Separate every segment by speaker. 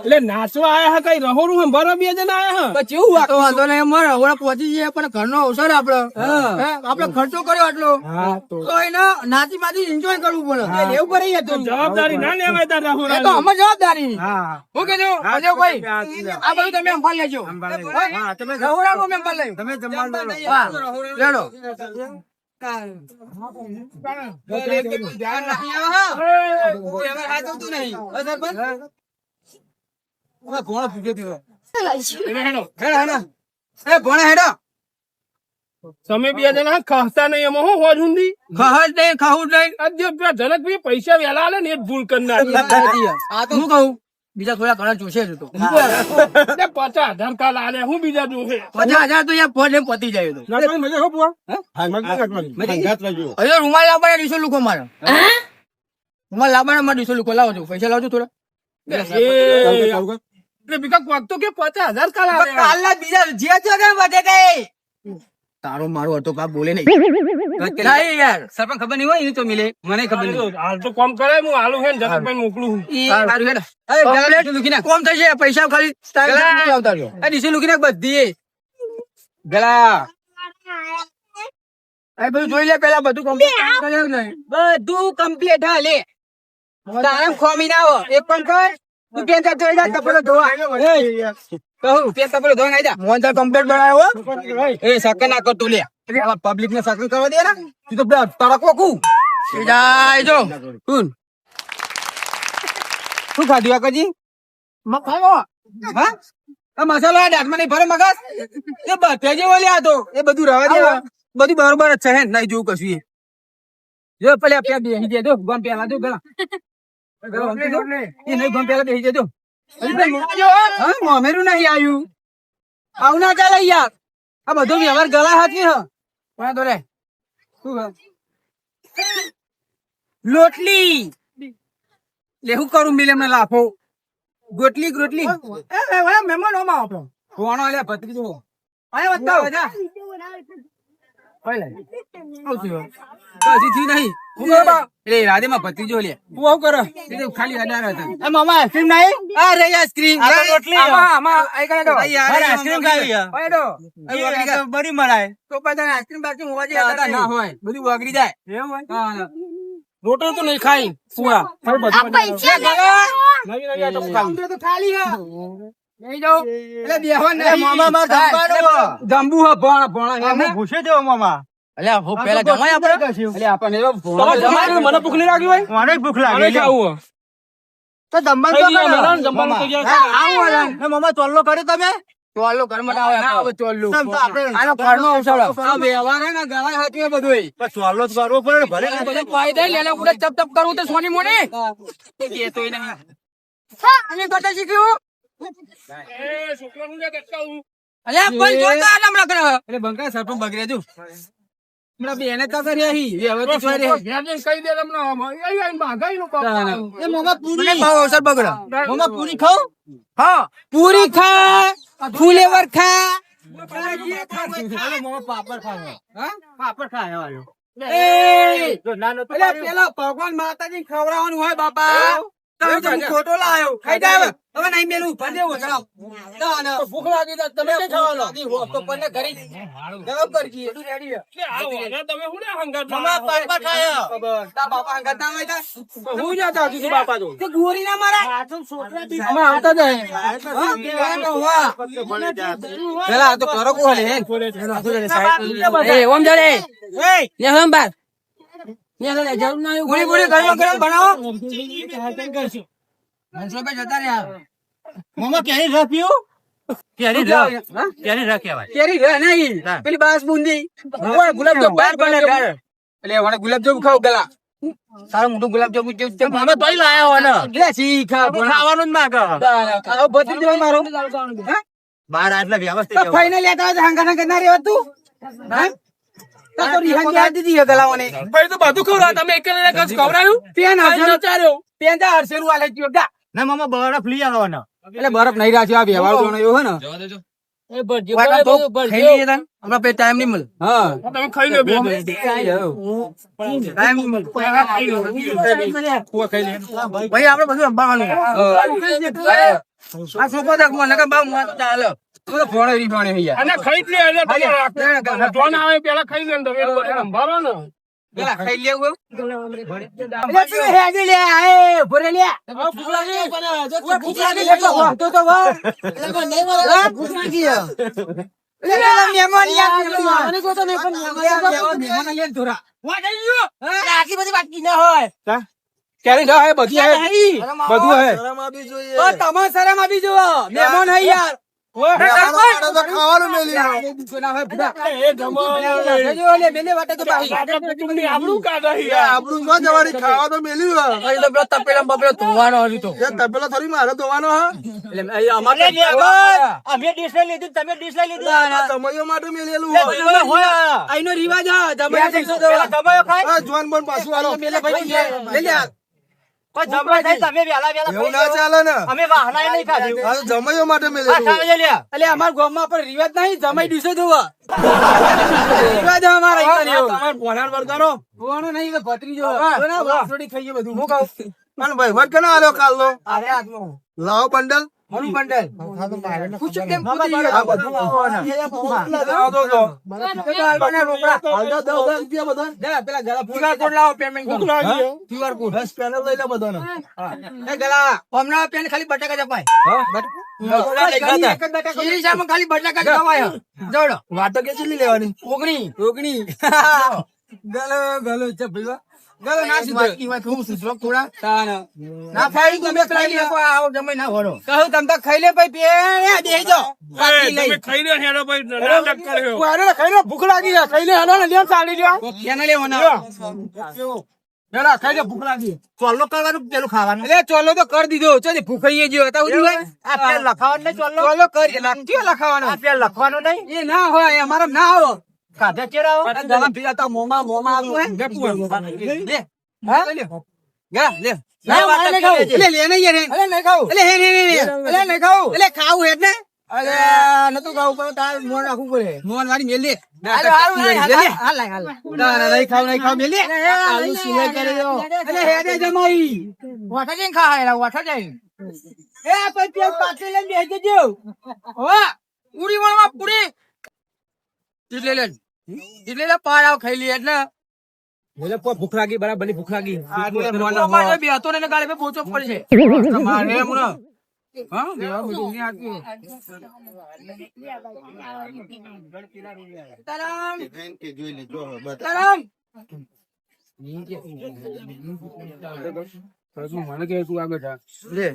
Speaker 1: એટલે નાચવા આયા કઈ રહોડું હે બરો બે જણ આયા હે
Speaker 2: કેવું વાંધો નહીં અમારે હવે પહોંચી જઈએ પણ ઘરનો અવસર આપડે આપડે ખર્ચો કર્યો આટલો તો એને નાચી માચી એન્જોય કરવું પડે લેવું પડે તો
Speaker 1: જવાબદારી ના લેવાય તાર રહોડા
Speaker 2: તો અમે જવાબદારી હું કીધું અજયભાઈ આ બધું તમે સંભાળ લેજો તમે રહોડાનું અમે સંભાળ લેજો તમે લેડો
Speaker 1: તમે બે જણા ખાતા નહીં એમાં હું હોજ ઊંધી
Speaker 2: ખાવું નહીં
Speaker 1: જનકભાઈ પૈસા વેલા આલે ને એ જ ભૂલ કરી નાખી
Speaker 2: હું કહું બીજા થોડા ઘણા જોશે જ તો
Speaker 1: 50,000 કાલ આલે હું બીજા જોશે
Speaker 2: 50,000 તો યાર ફોન પતી જાય તો રૂમાલ લાવવાના 200 લોકો મારે રૂમાલ લાવવાના મારે 200 લોકો લાવો છો પૈસા લાવજો થોડા
Speaker 1: બીજા કોક તો કે 50,000 કાલ આલે
Speaker 2: કાલના બીજા જે છે ને વધે ગઈ તારો મારો હતો કા બોલે નહીં યાર સરપંચ ખબર નહીં હોય એ તો મિલે મને ખબર નહીં
Speaker 1: હાલ તો કોમ કરે હું આલુ હે જનકભાઈ મોકલું
Speaker 2: કોમ થશે પૈસા ખાલી આવતા રહ્યો ડીસી લુકી નાખ બધી ગલા બધું જોઈ લે પેલા બધું બધું કમ્પ્લીટ હા લે તારે ખોમી ના આવો એક પણ કર તું પેન કાર્ડ જોઈ જા કપડો ધોવા કહું પેન કપડો ધોવા આવી જા મોહન કમ્પ્લીટ બનાવ્યો એ સકન ના કરતો લે પબ્લિક ને સકન કરવા દે ને તું તો તડકો કુ જાય જો શું ખાધું આકાજી હા મસાલો દાંતમાં નહીં ભરે મગજ એ બધે જેવો લ્યા તો એ બધું રવા દે બધું બરોબર જ છે હે નહીં જોવું કશું એ જો પેલા પ્યા બેસી જાય ગમ પેલા જો પેલા એ નહીં ગમ પેલા બેસી જજો અમેરું નહીં આવ્યું આવું ના ચાલે યાર આ બધો વ્યવહાર ગળા હાથી હ તો રે લોટલી લેવું કરું મિલે મને લાફો ગોટલી ગોટલી મહેમાન હોમાં આપણો કોણો લે ભત્રીજો આયા બતાવો જા એટલે રાધે માં ભત્રીજો લે હું આવું કરો ખાલી અડાર હતા મામા આઈસ્ક્રીમ નહીં આ રહી આઈસ્ક્રીમ બરી મરાય તો પછી આઈસ્ક્રીમ બાકી હોવા જાય ના હોય બધું વગડી જાય એમ હોય
Speaker 1: રોટો તો નહીં ખાઈ પૂરા
Speaker 2: ખાલી જંબુ હ ભણા ભૂસે દેવો મામા પેલા જમાય આપણે
Speaker 1: મને ભૂખ નહીં લાગી હોય
Speaker 2: મને ભૂખ લાગી તો મામા ચોલ્લો કર્યો તમે ચોલ્લો ઘર માં ચોલ્લો ઘરનો વ્યવહાર હે ને ગળા હાથમાં બધું ચોલ્લો જ કરવો પડે ભલે ફાયદા લેલા ઉડે ચપ ચપ કરવું તો સોની મોની તો એને કટા શીખ્યું બંકા સરપંચ બગડ્યા તું બેને તો કરી પૂરી ખાવ હા પૂરી ખા ફૂલેવર ખા પાપડ પેલા ભગવાન માતાજી ખવડાવવાનું હોય બાપા ખોટો લાયો ખાઈ જાય હવે નહીં મેલું ભૂખ લાગી તમે ઘરે ગોરી ના મારા પેલા તો કરો કોલે ઓમ જડે જરૂર ના ગોળી ગોળી ગરમ ગરમ બનાવો મનસુખભાઈ જતા રહ્યા મામા કેરી રસ પીવું કેરી રસ નહીં પેલી બાસ બુંદી ગુલાબ જામુ બાર બને એટલે મને ગુલાબ જામુ ખાવ ગલા સારું મોટું ગુલાબ જામુ મામા તોય લાયા હોય ને એટલે શીખા ખાવાનું જ માંગ બધી દેવા મારો બાર આટલા વ્યવસ્થિત ફાઈનલ લેતા હોય હંગા હંગા ના રહેવા તું હા તો રીહાન કે દીધી ગલાઓને ભાઈ તો બધું ખવડા તમે એકલે કચ ખવડાયું પેન હરસેરું ચાર્યો પેન તા હરસેરું આલે ગયો ગા ના મામા બરફ લઈ આવવાનો એટલે બરફ નહીં રાખ્યો આ વ્યવહાર જોણો એવો હે ને જવા દેજો
Speaker 1: એ ભરજો,
Speaker 2: વાયકા તો
Speaker 1: બધું ભરજો.
Speaker 2: ખાઈ લઈએ તાન. હમણાં પછી ટાઈમ નહીં મળે. હા
Speaker 1: તમે ખાઈ લો બે
Speaker 2: ટાઈમ નહીં મળે. ભાઈ આપણે બધું અંબાવાનું. આ છોકરો દેખ મને કે બા મત ચાલે. તું તો ફોન રી ફોન હી યાર.
Speaker 1: અને ખાઈ જ લે એટલે તમે રાખો. જોન આવે પેલા ખાઈ લે ને તમે બધા સંભાળો ને.
Speaker 2: પેલા ખાઈ લેવું. એટલે તું હેડી લે એ ભરે લે. ભૂખ લાગી ભૂખ લાગી તો તો વા. એટલે કોઈ નહીં મળે ભૂખ લાગી. એટલે મહેમાન યાર મને કહો તો નહીં પણ મહેમાન યાર થોડા. વા થઈ ગયો. આટલી બધી બાકી ના હોય.
Speaker 1: ક્યારે ના હે બધી હે બધું હે.
Speaker 2: ઓ તમાર શરમ આપી જો મહેમાન હે યાર.
Speaker 3: ખાવાનું મેલી
Speaker 1: એ જમો
Speaker 2: લે મેલે વાટે તો બાહી
Speaker 1: તમને આબરૂ કાઢા યાર.
Speaker 3: આપણું શું જવાની ખાવા તો મેલ્યું
Speaker 2: અહીં તો પેલો તપેલા બપેલો ધોવાનો હજી તો
Speaker 3: તપેલો થોડી મારે ધોવાનો હા
Speaker 2: એટલે અમારે અમે ડીશ લઈ લીધી તમે ડીશ લઈ લીધી
Speaker 3: સમયો માટે મેલેલું
Speaker 2: આઈનો રિવાજ હા જમાઈ જમાયો ખાય
Speaker 3: જોન બોન પાછું હાલો
Speaker 2: મેલે ભાઈ લે લે કોઈ જમાઈ થાય તમે વેલા
Speaker 3: એવું ના ચાલે ને
Speaker 2: અમે વાહનાય નહીં ખાધું
Speaker 3: આ તો જમાયો માટે મેલેલું
Speaker 2: એટલે અમાર ગામમાં પણ રિવાજ નહીં જમાઈ ડીશે જોવા રિવાજ અમારા અહીંયા
Speaker 3: તમાર પોનાર વરગારો
Speaker 2: ભોણો નહીં કે ભત્રીજો થોડી ખાઈએ બધું હું કહું
Speaker 3: પણ ભાઈ વટ કનો આલ્યો કાલનો
Speaker 2: અરે આત્મો
Speaker 3: લાવો બંડલ
Speaker 2: મનું બંડલ પૂછ કેમ પૂછી
Speaker 3: આ બધું લાવો તો જો
Speaker 2: પેલા ગળા QR કોડ લાવો પેમેન્ટ કરો
Speaker 3: QR કોડ બસ પેનલ લઈ લે બધાનો
Speaker 2: એ ગળા હમણાં પેન ખાલી બટાકા જપાય ખાલી બટાકા જવાય જોડો
Speaker 3: વાતો કે ચીલી લેવાની
Speaker 2: ઓગણી ગલો ગલો છે ભઈવા ગલો ના સીધો વાત હું સુસરો થોડા ના ફાડી તમે ખાઈ લે આવો જમે ના ભરો કહું તમ તો ખાઈ લે ભાઈ પેણ દેઈ જો કાકી લઈ
Speaker 1: તમે ખાઈ લો હેડો ભાઈ નાટક કર્યો.
Speaker 2: અરે ખાઈ લે ભૂખ લાગી છે ખાઈ લે હેડો ને લ્યો ચાલી લ્યો કેને લેવાના હેડા ખાઈ લે ભૂખ લાગી ચોલ્લો કરવાનું પેલું ખાવાનું એટલે ચોલ્લો તો કરી દીધો છે ભૂખાઈએ ગયો હતા ઉડી હોય આ પેલ લખાવાનું નહીં ચોલ્લો કરી લખ્યો લખાવાનું આ પેલ લખવાનું નહીં એ ના હોય અમારે ના આવો ખાધા ચેરાવો ગલા પીતા મોમાં આવું હે લે હા લે ગા લે લે લે નહીં યાર અરે નહીં ખાવું એટલે હે નહીં ખાવું એટલે ખાવું હે ને અરે નતું ખાવું પણ તાર મોન રાખવું પડે મોન વાળી મેલ લે હાલ નહીં ખાવ મેલ લે આલુ સિવાય કરે જો એટલે હે દે જમાઈ વાઠા જઈને ખાય વાઠા જઈને એ પછી પાછળ લઈને બેસી જજો હો ઉડી વણવા પૂરી એટલે પાર આવ ખાઈ લે એટલે ભૂખ લાગી બરાબર ભૂખ લાગી બે હતો ને ગાડી પે પોચો પડશે મારે હમણાં હા બધું નહીં આપ્યું તારામ તારામ મને કે તું આ બેઠા લે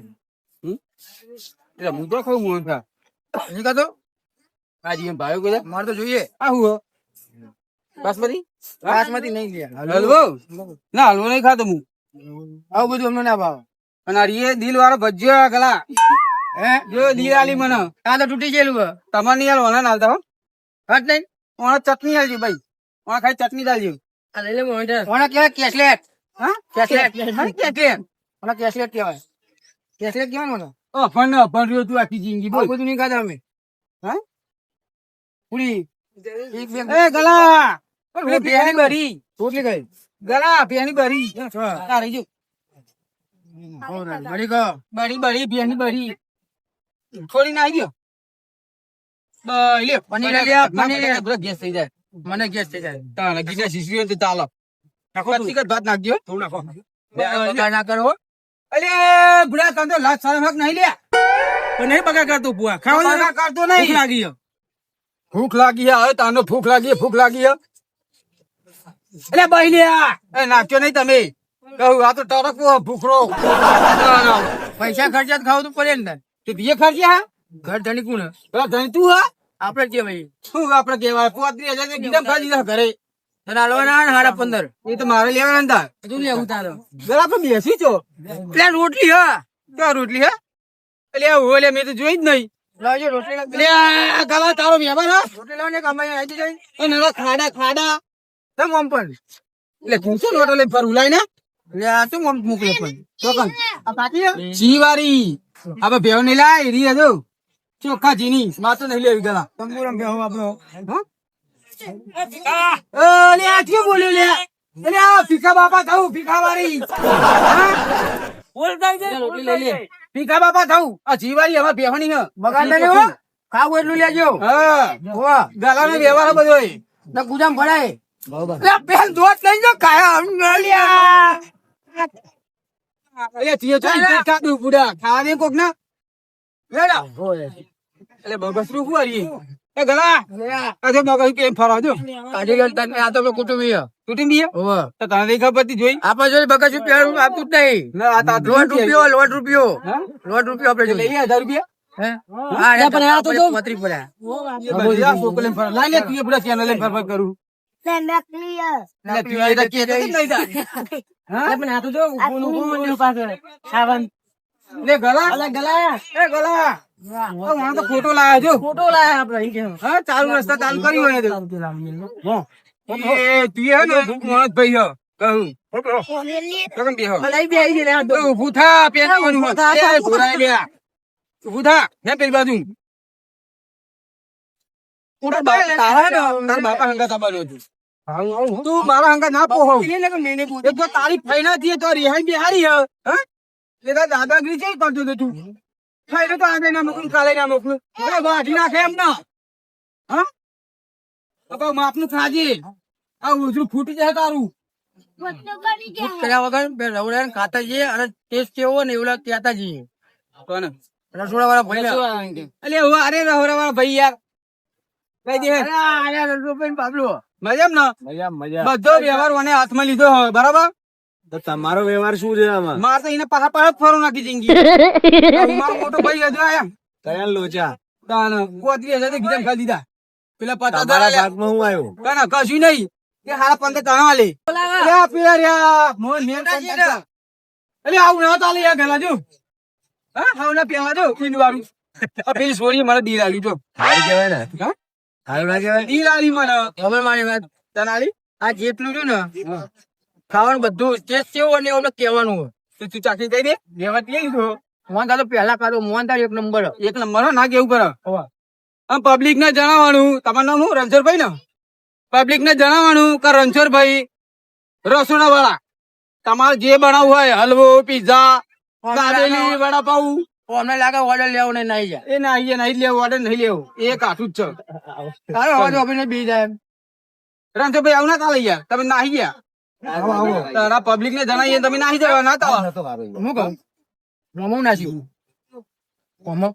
Speaker 2: એટલે હું તો ખાઉં હું ખા નહીં ખાતો હાજી એમ ભાઈ કોઈ મારે તો જોઈએ આ હું બાસમતી નહીં લે હલવો ના હલવો નહીં ખાતો હું આવું બધું અમને ના ભાવ અને આ દિલ વાળો ભજ્યો ગલા હે જો દિલ આલી મને આ તો તૂટી ગયેલું તમારે નહીં હાલવાના ના હાલતા હો હટ નહીં ઓણા ચટણી હાલજો ભાઈ ઓણા ખાઈ ચટણી દાલજો ઓણા કહેવાય કેસલેટ હા કેસલેટ ઓણા કેસલેટ કહેવાય મને અફણ રહ્યો તું આખી જિંદગી બોલ બધું નહીં ખાતા અમે હા પૂરી એ ગલા પેની બરી રોટલી ખાઈ ગલા પેની બરી રહી જો બરી પેની બરી થોડી નાખી દો ગેસ થઈ જાય મને ગેસ થઈ જાય તારે ગીને શીશી તો ચાલો નાખો ભાત નાખજો થોડું નાખો ના કરો અલે બુડા તને તો લાજ સારા હક નહીં લે નહીં બગા કરતો બુઆ ખાવા કરતો નહીં ભૂખ લાગી હવે તાનો ભૂખ લાગી એટલે બહી લે એ નાખ્યો નહીં તમે કહું આ તો ટરકો ભૂખરો પૈસા ખર્ચા ખાવું તો પડે ને તું બીજે ખર્ચ્યા ઘર ધણી કોણ પેલા ધણી તું હા આપડે કેવાય શું આપડે કેવાય 35,000 ગીધમ ખાઈ દીધા ઘરે હાડા 15 એ તો મારે લેવાના હતા તું લેવું તારો જરા પણ બેસી છો એટલે રોટલી હા ક્યાં રોટલી હા એટલે ઓલે મેં તો જોઈ જ નહીં લાવજો રોટલી ગલા તારો વ્યવહાર હા રોટલી લાવને કમાઈ આવી જાય અને ખાડા તમ ઓમ પણ એટલે પૂછો રોટલી લઈ ફર ઉલાઈ ને એટલે આ તો ઓમ મોકલો પણ ચોકન આ પાકી ચીવારી હવે ભેવ ને લાય રી દો ચોખ્ખા જીની માત્ર નહીં લેવી ગલા
Speaker 3: તંબુરમ બેહો આપણો
Speaker 2: લે આ ક્યાં બોલ્યો લે એટલે આ ભીખા બાપા થવું ભીખા વાળી રોટલી લઈ લે ભીખા બાપા થવું આ જીવારી હવે બેહવાની હે
Speaker 4: બગાડ નહીં હો. ખાવું એટલું લેજો.
Speaker 2: હા
Speaker 4: વાહ.
Speaker 2: ગલાનો વ્યવહાર બધો એ.
Speaker 4: ને ગુજામ ભરાય.
Speaker 2: લે બેન દોત લઈ જો કાયા અંગલિયા એટલે તીએ તો ઇજ્જત કાઢું બુડા ખાવા દે કોક ના લેડા એટલે બગસરું કુવારી એ ગલા આ જો બગસ કેમ ફરવા જો
Speaker 4: કાઢી ગયો તને આ તો પેલો કુટુંબી હે.
Speaker 2: તૂટી
Speaker 4: હોવે.
Speaker 2: તો તને નહીં ખબર પતી જોઈ
Speaker 4: આપણે જોઈ બગાસું પહેરું આપતું જ નહીં.
Speaker 2: ના આ તા
Speaker 4: લોટ રૂપિયો લોટ રૂપિયો
Speaker 2: હા?
Speaker 4: લોટ રૂપિયો આપણે
Speaker 2: લઈ
Speaker 4: જોઈએ.
Speaker 2: 1000 રૂપિયા
Speaker 4: હે? હા
Speaker 2: લે પણ આ તો જો.
Speaker 4: 35 પડ્યા.
Speaker 2: બધા છોકરીને ફર લાઈ લે તું એ બધા ચેનલ ફર ફર કરું એટલે તું એ તો કે તો નહીં જા હા
Speaker 4: પણ આ તો જો ઊભું પાસે ખાવાનું.
Speaker 2: લે ગલા એ ગલા આ વાં તો ફોટો લાયા જો
Speaker 4: ફોટો લાયા આપણે અહીં કે.
Speaker 2: હા ચાલુ રસ્તા ચાલુ કર્યું હોય તો એ તું હે ને મોહમ્મદ ભાઈ હે કહું કગન બેહો
Speaker 4: લઈ બે આવી ગયા
Speaker 2: તો ઊભું થા પેનવાનું એ ઘોરાય લે ઊભું થા હે પેલી બાજુ તારા બાપા હંગા તમારો હતું તું મારા હંગા ના પોહો એક તો તારી ફૈના થી તો રિહાઈ બિહારી હે હા એ તો દાદાગીરી છે કરતો તો તું ફૈનો તો આજે ના મોકલું કાલે ના મોકલું અરે વાઢી નાખે એમ ના હા બાપા માપનું ખાજે આ ઉજરું ફૂટી જાય તારું
Speaker 4: કર્યા વગર બે રવડાને ખાતા જઈએ અને ટેસ્ટ કેવો ને એવું લાગે ત્યાંતા જઈએ.
Speaker 2: કોને
Speaker 4: રસોડા વાળા ભાઈ
Speaker 2: અલે હું અરે રહોરા વાળા ભાઈ યાર કઈ દે મજામ ને બધો વ્યવહાર મને હાથમાં લીધો હોય બરાબર
Speaker 3: તમારો વ્યવહાર શું છે આમાં
Speaker 2: મારે તો એને પાછા પાછા ફરો નાખી જિંદગી મારો મોટો ભાઈ હજુ આયા
Speaker 3: કયા લોચા
Speaker 2: તાન કોતરી હજાર ગીધમ ખાલી દીધા પેલા પતા
Speaker 3: તમારા હાથમાં હું આવ્યો
Speaker 2: ના કશું નહીં કે હારા 15 તણા લે અલ્યા પેલા રહ્યા મોહન મેન અલે આવું ના તાલે યાર ગલા જો હા હાવ ના પેવા જો પીન વાળું આ પેલી સોરી મને દી લાગી જો
Speaker 3: સારું કહેવાય ને
Speaker 2: હા
Speaker 3: સારું ના કહેવાય
Speaker 2: દી લાગી મને
Speaker 4: હવે મારી વાત
Speaker 2: તનાલી
Speaker 4: આ જેટલું રહ્યું ને ખાવાનું બધું ટેસ્ટ કેવો ને એવું કહેવાનું હોય.
Speaker 2: તો તું ચાખી કહી દે વ્યવહાર લઈ લીધો
Speaker 4: મોહનથાળ તો પહેલા ખાધો મોહનથાળ એક નંબર.
Speaker 2: એક નંબર ના કેવું કરે આમ પબ્લિક ને જણાવવાનું તમારું નામ શું રણછોડભાઈ ને પબ્લિક ને જણાવવાનું કે રણછોડભાઈ રસોડા વાળા તમારે જે બનાવવું હોય હલવો પીઝા દાબેલી વડાપાઉં
Speaker 4: અમને લાગે ઓર્ડર લેવો ને નહીં જાય.
Speaker 2: એ નહીં લેવું ઓર્ડર નહીં લેવું એ કાઠું જ છે
Speaker 4: તારે અવાજ ઓફિસ બી જાય એમ.
Speaker 2: રણછોડભાઈ આવું ના ચાલે યાર તમે નાહી ગયા તારા પબ્લિક ને જણાવીએ તમે નાહી જવા ના તાવા
Speaker 4: હું કહું મોમો નાખ્યું મોમો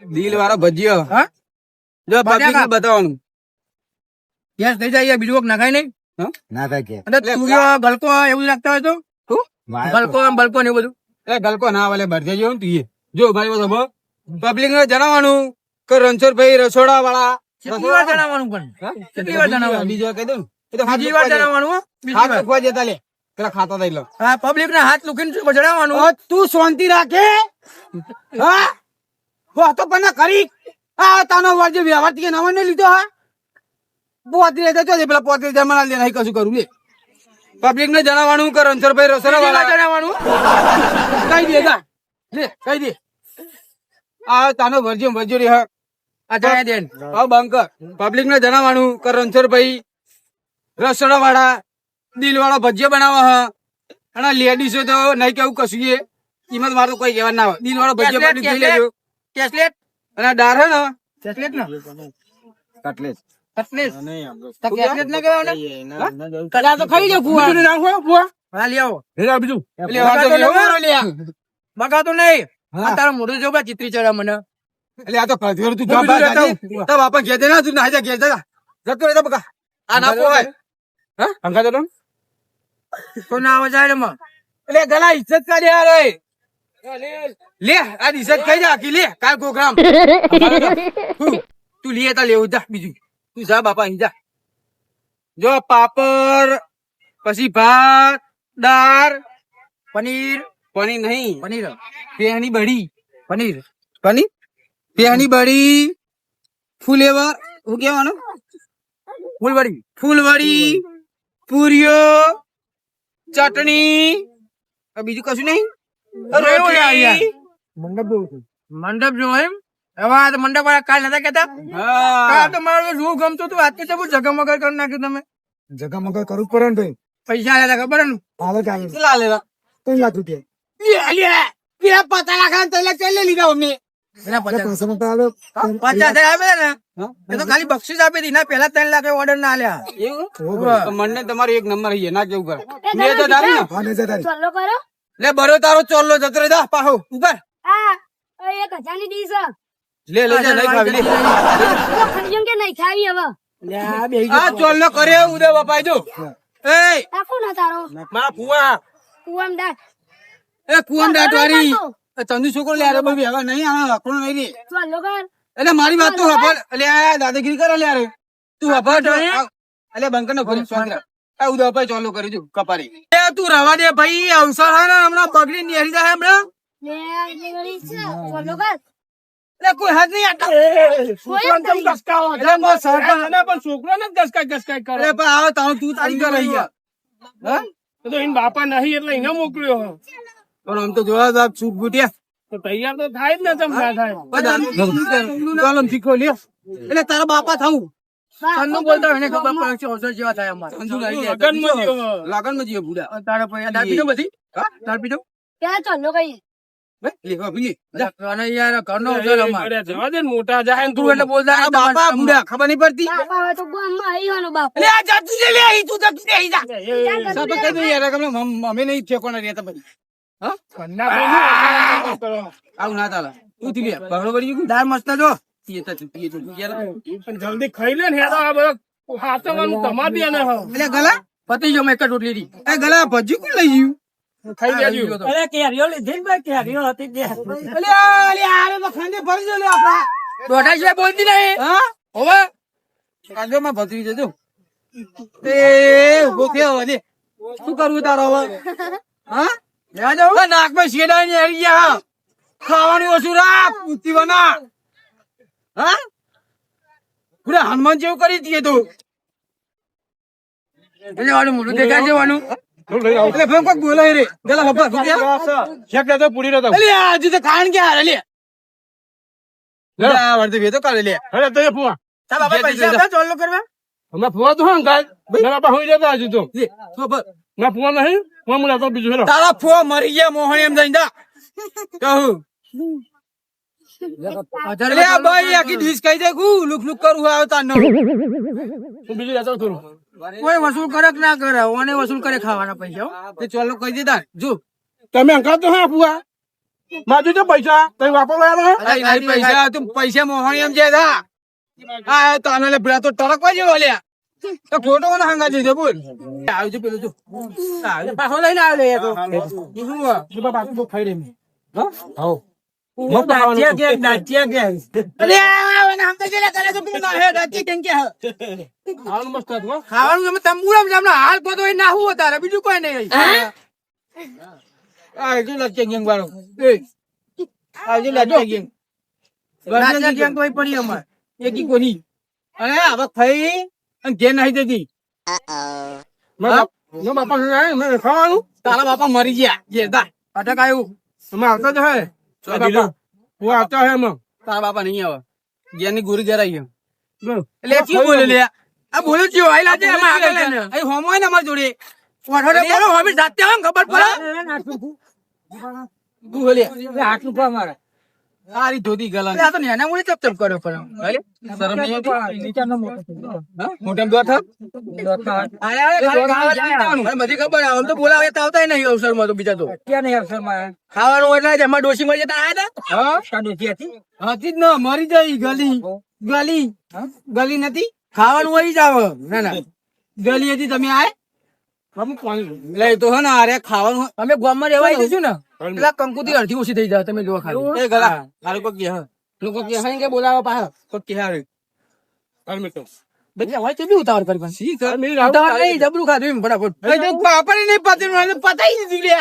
Speaker 2: દિલ વાળો ભજીયો
Speaker 4: હા
Speaker 2: જો પબ્લિક ને બતાવવાનું
Speaker 4: ગેસ થઈ જાય યાર, બીજું કોક નખાય નહીં.
Speaker 3: ના થાય કે
Speaker 4: અને તુરિયો ગલકો એવું લાગતા હોય તો ગલકો બલકો ને એવું બધું
Speaker 2: એ ગલકો ના વાલે ભરજે જો તું એ જો ભાઈ બધો પબ્લિક ને જણાવવાનું કે રણછોડભાઈ રસોડા વાળા
Speaker 4: કેટલી વાર જણાવવાનું પણ કેટલી વાર જણાવવાનું
Speaker 2: બીજી વાર કહી દઉં એ તો
Speaker 4: બીજી વાર જણાવવાનું હો? બીજી
Speaker 2: હાથ
Speaker 4: વાર.
Speaker 2: લખવા જતા લે પેલા ખાતા થઈ લો
Speaker 4: હા પબ્લિક ના હાથ લુકીને જણાવવાનું.
Speaker 2: તું શાંતિ રાખે હા હો તો પણ કરી આ તાનો વાજે વ્યવહાર થી નવો ને લીધો હા પોતરી રહેતો છે પેલા પોતરી જમણા લે નહીં કશું કરું લે પબ્લિક ને જણાવવાનું કે રણછોડભાઈ રસોડા
Speaker 4: બીજી વાર
Speaker 2: વાળા
Speaker 4: જણાવવાનું.
Speaker 2: કહી દે જા લે કહી દે આ તાનો વર્જ્યો રે હા
Speaker 4: આ જણાવી દે ને.
Speaker 2: હા બંકર પબ્લિક ને જણાવવાનું કે રણછોડભાઈ રસોડા વાળા દિલ વાળા ભજીયા બનાવે હ અને લેડીઝો તો નહીં કેવું કશું એ કિંમત મારું કોઈ કહેવા ના હોય દિલ વાળો ભજીયા બની જોઈ લેજો
Speaker 4: કેસલેટ
Speaker 2: અને દાર હે ને
Speaker 4: કેસલેટ ને
Speaker 3: કટલેસ
Speaker 4: કટલેટ તો કેસલેટ ને કહેવાય ને કદા તો ખાઈ જાવ ફુવા.
Speaker 2: બીજું નાખો ફુવા
Speaker 4: હા લઈ આવો
Speaker 2: બીજું એટલે વાંધો નહીં, એવું મારો લે આ.
Speaker 4: બગાતો નહીં.
Speaker 2: હા.
Speaker 4: આ તારો મોઢું જો ચિત્રી ચડા મને.
Speaker 2: એટલે આ તો કધેર તું
Speaker 4: બીજું
Speaker 2: જવા
Speaker 4: લેતા
Speaker 2: દે તો બાપા ઘેર દે ના તું ના જા ઘેર જા જતો રહે તો બકા આ ના પોવાય હા અંકા તો
Speaker 4: તો ના આવે જાય ને માં.
Speaker 2: એટલે ગલા ઇજ્જત કરી યાર ઓય. લે આ ઇજ્જત કઈ જા આખી લે કાલ પ્રોગ્રામ તું લે તા લેવું જા બીજું તું જા બાપા અહીં જા જો પાપડ પછી ભાત દાળ
Speaker 4: પનીર
Speaker 2: પનીર નહીં
Speaker 4: પનીર
Speaker 2: પેહની બળી
Speaker 4: પનીર
Speaker 2: પનીર પેહની બળી ફુલેવર શું કહેવાનું
Speaker 4: ફૂલવડી
Speaker 2: ફૂલવડી પૂરીઓ ચટણી બીજું કશું નહીં
Speaker 4: એવું લે આ યાર.
Speaker 2: રોટલી
Speaker 4: મંડપ જો એમ હવે આ તો મંડપ વાળા કાલ નતા કેતા કાલ તો મારું શું ગમતું હતું આજ તો જગમગ કરી નાખ્યું તમે
Speaker 3: જગા મગા કરવું જ પડે ને ભાઈ.
Speaker 4: પૈસા આલ્યા ખબર ને
Speaker 3: હાલે કે હાલે.
Speaker 2: કેટલા લેવા
Speaker 3: 3 લાખ રૂપિયા.
Speaker 2: પેલા પતા લાખા તૈલા ચાલે લીધા અમને
Speaker 4: એના
Speaker 3: એટલે
Speaker 4: 50,000
Speaker 3: પૈસા નતા આલે.
Speaker 4: 50,000 આપે ને એ તો ખાલી બક્ષીસ આપી હતી ના પેલા 3 લાખ ઓર્ડર ના આલ્યા
Speaker 2: એવું મને તમારે એક નંબર હી ના કેવું કરે મેં તો ધારી ને
Speaker 3: હા, નહીં જતા રહી.
Speaker 5: ચાલો કરો
Speaker 2: લે બરો તારો ચોલ્લો જતો રે દા પાહો ઉપર
Speaker 5: આ 1,000 ની ડીશ
Speaker 2: લે લે જા નહીં ખાવી લે
Speaker 5: ખરીજમ કે નહીં ખાવી હવે
Speaker 2: આ ચોલ્લો કરે ઉદય બાપાઈ જો એ
Speaker 5: આ કોણ તારો
Speaker 2: મારા ફુવા
Speaker 5: કુવામ દાટ
Speaker 2: એ કુવમ દાટવારી તંદુ છોકરો લે અરે ભાઈ હવે નહીં આનો લખણો નહીં રે
Speaker 5: ચાલો કર
Speaker 2: એટલે મારી વાત તું હફળ એટલે આ દાદાગીરી કરે લે યાર તું હફળ એટલે બંકર નો ઘરે સ્વાંતરા આ ઉદય બાપાઈ ચોલ્લો કરી જો કપારી એ તું રવા દે ભાઈ અવસર હે ને હમણાં બગડી નેરી જાય હમણાં
Speaker 5: લે એટલે ગળી છે ચાલો કર
Speaker 2: એટલે કોઈ હાથ નહીં આટા
Speaker 1: છોકરાને કેમ ગસકાવો?
Speaker 2: એટલે બસ સરપંચ
Speaker 1: અને પણ છોકરાને જ ગસકાઈ કરે.
Speaker 2: અરે પણ આવો તાવ તું તારી કર રહી યાર હા
Speaker 1: તો એના બાપા નહીં એટલે એને મોકલ્યો.
Speaker 2: પણ આમ તો જોવા બાપ છૂટ બુટિયા
Speaker 1: તો તૈયાર તો થાય જ ને, તેમ ના થાય.
Speaker 2: ચાલો શીખો લ્યો એટલે તારા બાપા થાવું
Speaker 4: તન્નું બોલતા હોય એને ખબર પડે છે અવસર જેવા થાય અમારે
Speaker 1: લગનમાં જેવો.
Speaker 2: લાગણ માં જીવે બુડા
Speaker 4: તારા પૈસા દાળ પીધો બધી દાળ પીધો
Speaker 5: ત્યાં ચાલો કઈ
Speaker 2: લેવા પીએ
Speaker 4: અને યાર ઘરનો અવસર અમારે
Speaker 1: અરે જવા દે ને, મોટા જાય ને
Speaker 4: તું એટલે બોલતા
Speaker 2: તારા બાપા બુડા ખબર નહીં પડતી
Speaker 5: બાપા હવે તો ગામમાં આવ્યો બાપ
Speaker 2: એટલે આ જા તું લે અહીં તું જા તું અહીં જા
Speaker 1: એ
Speaker 2: સાપે કહી દે યાર કે અમે નહીં ઠેકોના રહેતા પછી હા
Speaker 1: કન્યા ભાઈનું કરો.
Speaker 2: આવું ના તાલા તું થી લે બગડો પડી ગયું
Speaker 4: દાળ મસ્ત જો
Speaker 2: પીએ તો યાર
Speaker 1: પણ જલ્દી ખાઈ લે ને યાર, આ બધું હાથવાનું તમારે દે ને હવે.
Speaker 2: એટલે ગલા
Speaker 4: પતી જો મેં એક જ રોટલી દી
Speaker 2: એ ગલા ભજી કોણ લઈ ગયું
Speaker 1: ખાઈ લેજો.
Speaker 2: અલે આરે તો ખાંડે ભરી જો લે આપડા
Speaker 4: દોઢા છે બોલતી નહીં
Speaker 2: હા
Speaker 4: હવે
Speaker 2: કાજો માં ભત્રી જજો એ ઉભો થયો હવે શું કરવું તારો હવે હા
Speaker 4: લેવા જાઉં
Speaker 2: નાક માં શેડા ને હરી ગયા ખાવાની ઓછું રાખ પૂતી બના હા પૂરા હનુમાન જેવું કરી દીએ તું
Speaker 4: એટલે વાળું મોઢું દેખાય છે વાનું
Speaker 2: એટલે ફેમ કોક બોલાય રે ગલા બાપા ભૂખ્યા
Speaker 1: શેક દે તો પૂરી રહેતો.
Speaker 2: અલે આજે તો ખાણ કે હારે લે લે વર્તે ભેતો કાઢે લે
Speaker 1: અરે તો એ ફુવા.
Speaker 4: તારા બાપા પૈસા આપ્યા ચોલ્લો કરવા
Speaker 1: હમણાં ફુવા તો હા ગાય. મારા બાપા હોઈ જતા હજુ તો.
Speaker 2: લે ખબર
Speaker 1: ના ફુવા નહીં, ફુવા મુલા તો બીજું હેરો.
Speaker 2: તારા ફો મરી ગયા મોહન એમ જઈને દા કહું અલે આ ભાઈ આખી ડીશ કહી દે ગુ લુક લુક કરું આવે તાનો
Speaker 1: હું બીજું જતો થોડું.
Speaker 4: કોઈ વસૂલ કરે કે ના કરે ઓને વસૂલ કરે ખાવાના પૈસા હો.
Speaker 2: તે ચોલો કહી દેતા જો
Speaker 1: તમે અંકા તો હા ફુવા. માજુ તો પૈસા તમે વાપરવા આવ્યા હે?
Speaker 2: અરે પૈસા તું પૈસા મોહન એમ છે દા હા તાનો લે ભલા તો ટરકવા જેવો લે તો ખોટો કોને હંગા દીધો બોલ આવજો પેલું જો આવજો
Speaker 4: પાછો લઈને આવ્યો લે તો
Speaker 2: શું હોય?
Speaker 1: જો બાપા આટલું બહુ ખાઈ રહી મેં.
Speaker 2: હા
Speaker 4: દાંતિયા કે દાંતિયા કે
Speaker 2: અરે આ નામ તો જેલા કરે તો પેલું ના હે રાતી કેમ કે
Speaker 1: ખાવાનું મસ્ત હતું હો.
Speaker 4: ખાવાનું તમે તંબુરામ જામના હાલ પતો એ ના હું તારે બીજું કોઈ નહીં
Speaker 2: આ જો લચ્ચે ગેંગ વાળો એ આ જો લચ્ચે ગેંગ
Speaker 4: દાંતિયા કેમ તો પડી અમાર
Speaker 2: એકી કોની અરે હવે ખાઈ અને ઘેર નાહી દેતી
Speaker 1: જો બાપા મેં ખાવાનું
Speaker 2: તારા બાપા મરી ગયા જે દા
Speaker 4: અટક આવ્યું
Speaker 1: તમે આવતા જ હે.
Speaker 2: દીધો.
Speaker 1: હું આવતા હે એમાં.
Speaker 2: તારા બાપા નહીં આવે ઘેરની ગોરી ઘેરાઈ ગયો
Speaker 1: બોલ.
Speaker 2: એટલે શું બોલે લે
Speaker 4: આ બોલો છો આઈ લાજે એમાં આગળ લઈને
Speaker 2: અહીં હોમો હોય ને અમારી જોડે
Speaker 4: ઓઠોડે બોલો હવે જાતે આમ ખબર પડે
Speaker 2: તું બોલે
Speaker 4: આટલું પા મારે
Speaker 2: તારી ધોતી ગલા
Speaker 4: આ તો નેના મુળી ચપ ચપ કર્યો પણ
Speaker 2: શરમ નહીં આવતી હા મોઢામાં દોત
Speaker 4: બધી ખબર આમ તો બોલાવે તો આવતા નહીં અવસરમાં તો બીજા તો ક્યાં નહીં અવસરમાં ખાવાનું એટલે જ એમાં ડોસી મળી જતા આયા હતા ડોસી હતી
Speaker 2: હતી જ ન મરી જાય ગલી ગલી ગલી નથી
Speaker 4: ખાવાનું વહી જ આવે ના ના
Speaker 2: ગલી હતી તમે આય
Speaker 1: બાપુ પાણી.
Speaker 2: લે તો હે ને અરે ખાવાનું
Speaker 4: અમે ગામમાં રહેવા આવી જશું ને પેલા કંકુથી અડધી ઓછી થઈ જાય તમે જોવા ખાલી
Speaker 2: એ ગલા મારું કોઈ કે લોકો કે હે કે બોલાવા પાછા કોઈ કે હારે
Speaker 1: હાલ મેં તો.
Speaker 4: બધા હોય તો બી ઉતાવળ કરી પણ
Speaker 2: સી કર
Speaker 4: ઉતાવળ નહીં જબરું ખાધું એમ ફટાફટ
Speaker 2: એ તો પાપડી નહીં પતી પતાઈ દીધી લે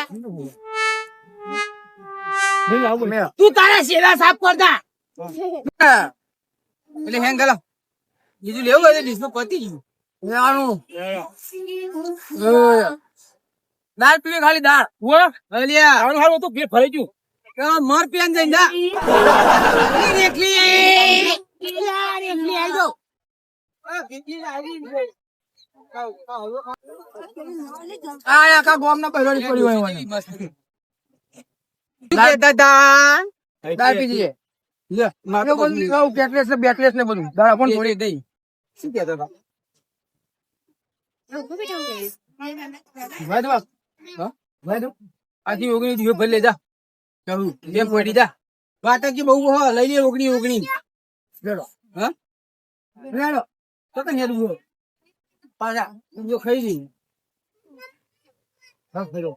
Speaker 1: નહીં આવું.
Speaker 2: તું તારા શેરા સાફ કરતા એટલે હેંગ ગલા બીજું લેવું હોય ડીશ માં પતી ગયું
Speaker 4: લેવાનું દાળ પીવી ખાલી દાળ
Speaker 1: ફુવા,
Speaker 2: અલ્યા
Speaker 1: ખાવાનું સારું હતું, પેટ ભરાઈ ગયું.
Speaker 2: મર પેન જઈને જા
Speaker 4: આખા ગામ ના પૈરોડી પડી હોય દાદા દાળ પી જઈએ લે મારે બધું બેટલેસ ને બેટલેસ ને બધું દાળ પણ થોડી દઈ શું કહેતો હતા આથી ઓગણી દીધો ભલે જા કહું જેમ પડી જા વાટકી બહુ હો લઈ લે ઓગણી લેડો હા લેડો તો કઈ હેડું પાછા જો ખાઈ જઈ હા ફેરો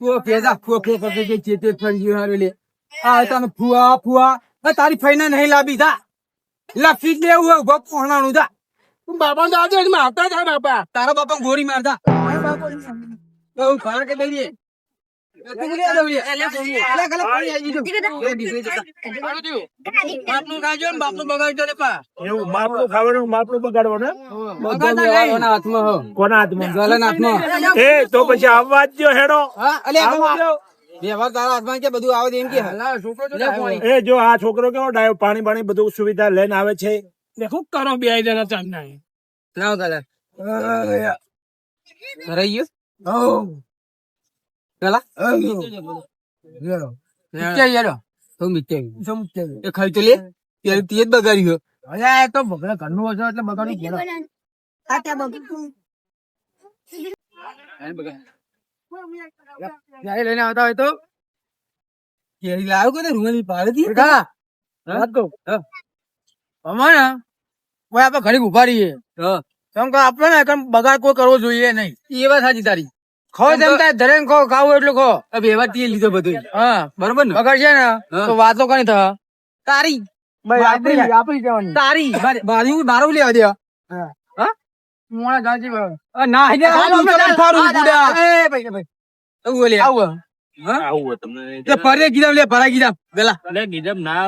Speaker 4: તું પેદા ફો કરતો જે ચેતે ફરી ગયો હારે લે આ તને ફુવા તારી ફઈના નહીં લાવી જા લફી દેવું ઉભો પોણાનું જા
Speaker 1: બાપા દાદા મારતા થાય બાપા.
Speaker 2: તારા બાપા ગોરી મારતા બહુ ફાર કે દઈએ બાપનું ખાજો ને બાપનું બગાડજો ને પા
Speaker 1: એવું માપનું ખાવાનું માપનું બગાડવાનું
Speaker 2: હાથમાં હો
Speaker 1: કોના હાથમાં
Speaker 2: ગલન હાથમાં
Speaker 1: એ તો પછી આવવા જ જો હેડો
Speaker 2: હા અલ્યા વ્યવહાર તારા હાથમાં કે બધું આવે એમ કે
Speaker 1: એ જો આ છોકરો કેવો ડાયો પાણી પાણી બધું સુવિધા લઈને આવે છે શું કરો બે જણા ચાંદના
Speaker 2: લાવ કલર રહી ગયો પેલા એ ખાઈ તો લે ત્યારે તે જ બગાડ્યો
Speaker 4: અલ્યા એ તો બગડે ઘરનું હશે એટલે બગાડી ગયો ત્યારે લઈને આવતા હોય તો
Speaker 2: કેરી લાવ્યો કે રૂમાલી પાડે
Speaker 4: અમારે કોઈ આપડે ઘડી ઉભા રહીએ કેમ કે આપડે ને કેમ બગાડ કોઈ કરવો જોઈએ નહીં
Speaker 2: એ વાત સાચી તારી
Speaker 4: ખો તેમ થાય ધરેન ખો ખાવું એટલું ખો
Speaker 2: વ્યવહાર તે લીધો બધું
Speaker 4: હા
Speaker 2: બરોબર ને
Speaker 4: બગાડ છે ને તો વાતો કઈ થા
Speaker 2: તારી
Speaker 4: આપડી જવાની
Speaker 2: તારી મારું લેવા દે
Speaker 4: મોણા જાજી
Speaker 2: ના
Speaker 1: આવું તમને
Speaker 2: ફરે ગીધમ લે ભરા ગીધમ પેલા
Speaker 1: અલે ગીધમ ના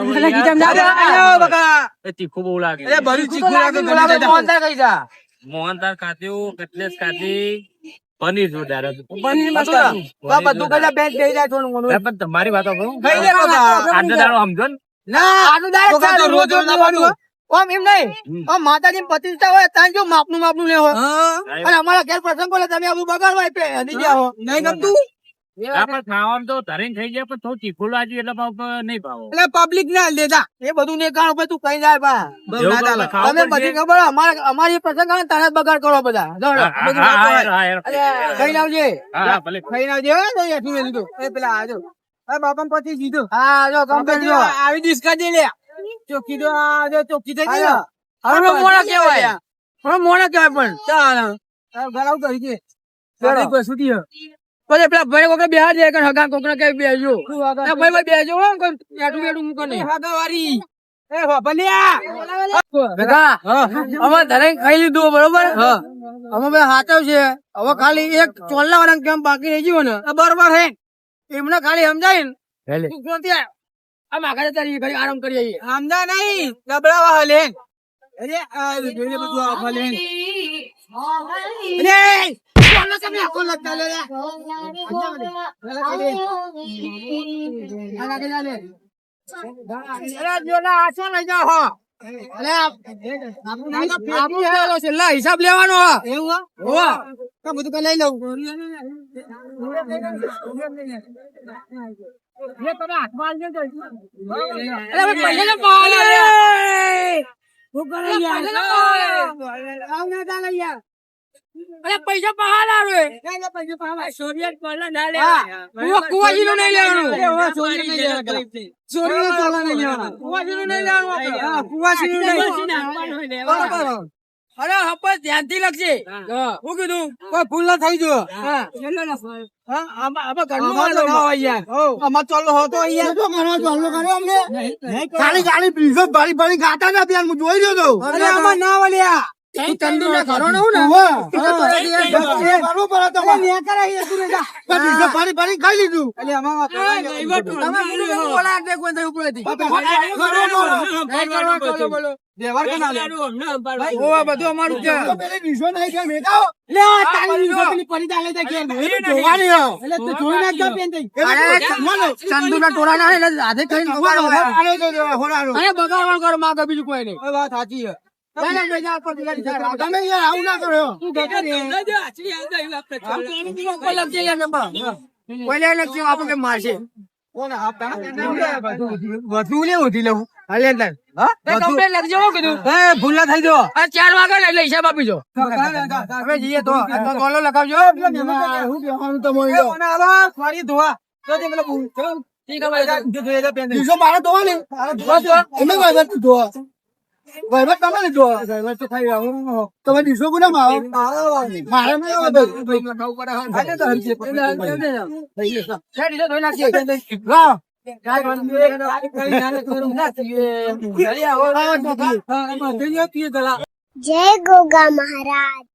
Speaker 1: તીખું બહુ લાગે
Speaker 2: બધું ચીકુ લાગે
Speaker 4: કઈ જા
Speaker 1: મોહનદાર ખાધ્યું કટલેસ ખાધી પનીર જોરદાર હતું
Speaker 4: બધું કઈ બેન દઈ જાય થોડું ઘણું
Speaker 1: પણ તમારી વાતો કરું
Speaker 4: કઈ લે
Speaker 1: આજનો દાડો સમજો ને
Speaker 4: ના રોજ ઓમ એમ નહીં ઓમ માતાજી પ્રતિષ્ઠા હોય ત્યાં જો માપનું લે હોય અને અમારા ઘેર પ્રસંગ બોલે તમે આવું બગાડવા નહીં જાઓ
Speaker 2: નહીં ગમતું
Speaker 1: આપણે ખાવાનું તો ધરીને થઈ જાય પણ થોડું તીખું લાગ્યું એટલે ભાવ નહીં ભાવો
Speaker 2: એટલે પબ્લિક ના લેતા
Speaker 4: એ બધું ને કારણ તું કઈ જાય બા તમે બધી ખબર અમારી પ્રસંગ આવે તારા બગાડ કરો બધા કઈ લાવજે કઈ લાવજે એ પેલા આજો
Speaker 2: બાપા પછી જીધું
Speaker 4: હા જો કમ્પ્લીટ જો
Speaker 2: આવી ડિસ્કા દે લે ચોકી દો ચોકી થઈ ગયો
Speaker 4: હવે મોણા કેવાય પણ ચાલ
Speaker 2: ગરાવ કરી દે સુધી
Speaker 4: પછી પેલા ભાઈ કોકે બેહાર જાય કે હગા કોકને કઈ બેજો ભાઈ બેજો હો કોઈ એટું મૂકો નહીં
Speaker 2: વારી એ ભલિયા
Speaker 4: બેટા અમે ધરે ખાઈ લીધું બરોબર અમે બે હાચવ છે હવે ખાલી એક ચોલ્લા વાળા કેમ બાકી રહી ગયો ને
Speaker 2: બરોબર હે
Speaker 4: એમને ખાલી સમજાય ને તું કોણ ત્યાં આમ આગળ તારી ઘડી આરામ કરી આવીએ
Speaker 2: આમદા નહીં ગબડાવા હલે અરે આ જોઈને બધું આ ભલે અરે કોણ તમે કોણ લગતા લે
Speaker 4: અરે જો ના આસો લઈ જાઓ હો અરે છેલ્લા હિસાબ લેવાનો
Speaker 2: એવું
Speaker 4: હો
Speaker 2: બધું કઈ લઈ લઉં
Speaker 4: પૈસા પહાડ આવે કુવાજી નું નહીં લેવાનું અરે હપસ ધ્યાનથી લખશે હું કીધું
Speaker 2: કોઈ ભૂલ ના થઈ ગયો
Speaker 3: ખાલી ગાડી પીઝો ભારી ભારી ગાતા નથી યાર હું જોઈ રહ્યો તો
Speaker 2: ના વળ્યા
Speaker 4: તંદુર ઘરો નું ને
Speaker 3: પાણી પાણી ખાઈ લીધું
Speaker 4: બધું અમારું છે
Speaker 3: પેલી ડીશો નહીં કે મેકાઓ
Speaker 4: ચંદુ ના ટોળા ના હાથે કઈ બગાડવાનું કરો માં બીજું કોઈ નહીં વાત સાચી છે
Speaker 3: તમે યાર આવું ના કરો
Speaker 4: આપણે મારશે વધુ ને ઉધી લઉં ભૂલ ના થઈ જો 4 વાગે એટલે હિસાબ આપી જો હવે જઈએ તો ગોલો લગાવજો
Speaker 3: ડીશો મારે ધોવા ને અમે વહીવટ ધોવા વહીવટ તમે નહીં ધોવા વહીવટ તો થઈ ગયો તમે ડીશો ગુના મારો મારે
Speaker 5: જય ગોગા મહારાજ